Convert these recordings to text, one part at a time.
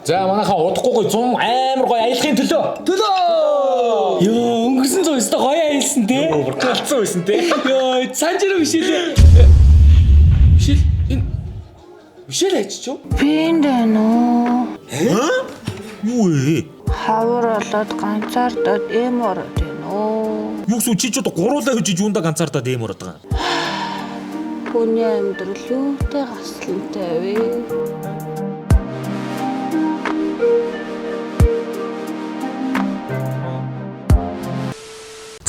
За манайхан удахгүй зун амар гоё аялахын төлөө. Йоо, өнгөрсөн зуун өстө гоё аялсан те. Өөр галцсан байсан те. Йоо, санжираа бишэлээ. Бишэл энэ бишэл ажиж юу? Пиндэн үү? Юу вэ? Хавар болоод ганцаардаад эм ороод байна уу? Юу гэсэн чи ч одоо гуруулаа хожиж юундаа ганцаардаад ийм ороод байгаа. Хүний амьдрал юутай гаслантай вэ?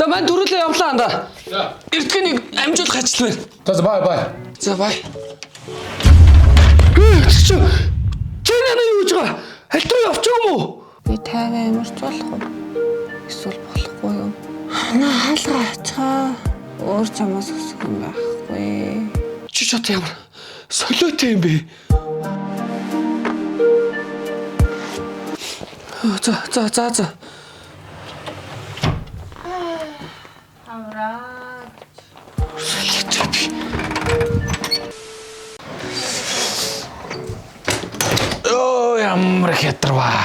За мань төрүүлээ явлаа анда. За. Эртхэнийг амжуулах ажил байна. За бай. За бай. Чи нана юу гэж байгаа? Аль руу явчих юм уу? Би тайван ямарч болох уу? Эсвэл болохгүй юу? Ханаа хаалгаа ачаа. Өөр чамаас өсөх юм байхгүй. Чи ч одоо ямар солиотой юм бэ? За. Амраа. Оо ямар хятарваа.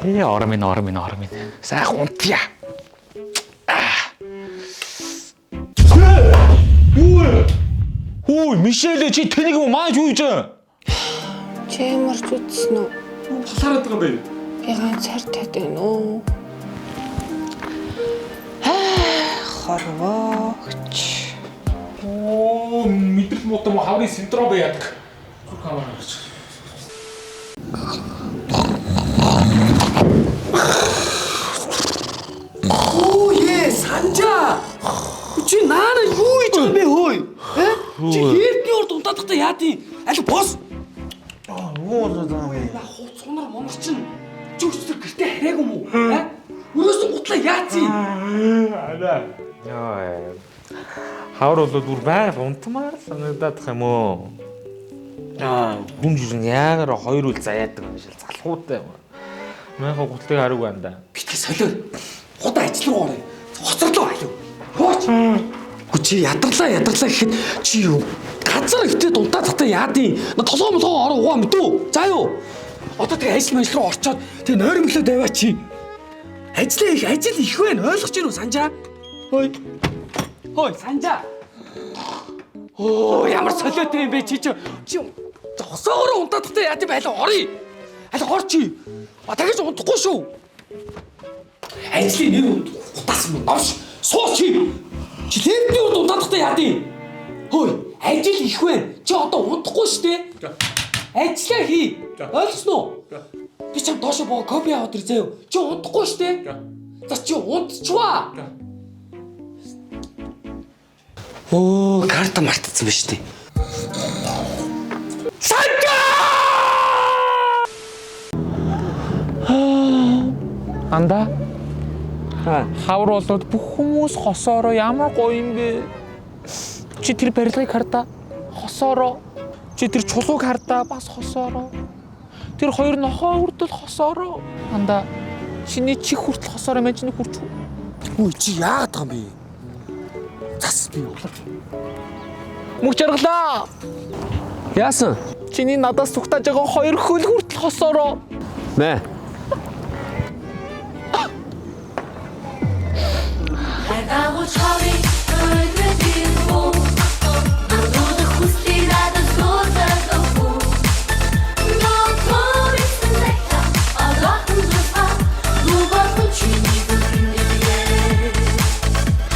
Ормин. Сайхан унтъя. Юу вэ? Хөөе, Мишель чи тэнийг юм мааж юу гэж? Чи ямарч үзсэн үү? Халаараад байгаа юм бэ? Би ганцаар тайдаг уу? Хорвооч. Оо, мэдрэл муутай мо хаврын синдром байдаг. Зүг хамаар гэж. Оо е, санжаа. Чи наана юу хийж байгаа бэ хөөе? Чи хэрдний урд унтаадахтаа яадیں۔ Аль бос. Юу болоод байгаа юм бэ? Хуцгунаар моморчин. Чи өчтөр гэртээ хараагүй юм уу? Өрөөс нь гутлаа яатیں۔ Яа. Хавар болоод бүр байг унтмаар санагдаад юм уу? Хүн жирэн яагаар хоёр үл заяадаг юм шил залхуутай юм. Маяга гутлыг хараагүй анда. Битгий солио. Худаа ажил руу орё. Хоцорлоо аяа. Хооч. Гү чи ядарлаа гэхэд чи юу? Газар өвтөд унтаадахтаа яадیں۔ Толгоо ороо угаа мэдүү. За юу? Одоо тэгээ ажил руу орчоод тэгээ нойр мөлөө даваа чи. Ажил их байна. Ойлгож гинүү санжаа? Хөөе, санжаа. Оо, ямар солиотой юм бэ чи хосоогоор унтаадахтаа яад юм байлаа орё. Аль орчи. Дахиж унтахгүй шүү. Ажлын нэг утаасан юм навш. Сууч. Чи лэвний урд унтаадахтаа яадیں۔ Хөөе, ажил их байна. Чи одоо унтахгүй шүү дээ. Ажлаа хий. Ойлгосноо уу? Би чам доошо боо кофе аваад ир заяа. Чи унтахгүй шүү дээ. За чи унтчихваа. Оо, карта мартсан ба шүү дээ. Анда? Хавар болоод бүх хүмүүс хосоороо ямар гоё юм бэ? Чи тэр барилгыг хардаа хосоороо. Чи тэр чулууг хардаа бас хосоороо. Тэр хоёр нохоо хүртэл хосоороо. Анда чиний чих хүртэл хосоороо мэн чиний хүрч. Үй чи яагаад байгаа юм бэ? Зас би углаа. Мөч жаргалаа. Яасан? Чиний надаас зүгтааж байгаа хоёр хөл хүртэл хосоороо. Мэ. I was hurry.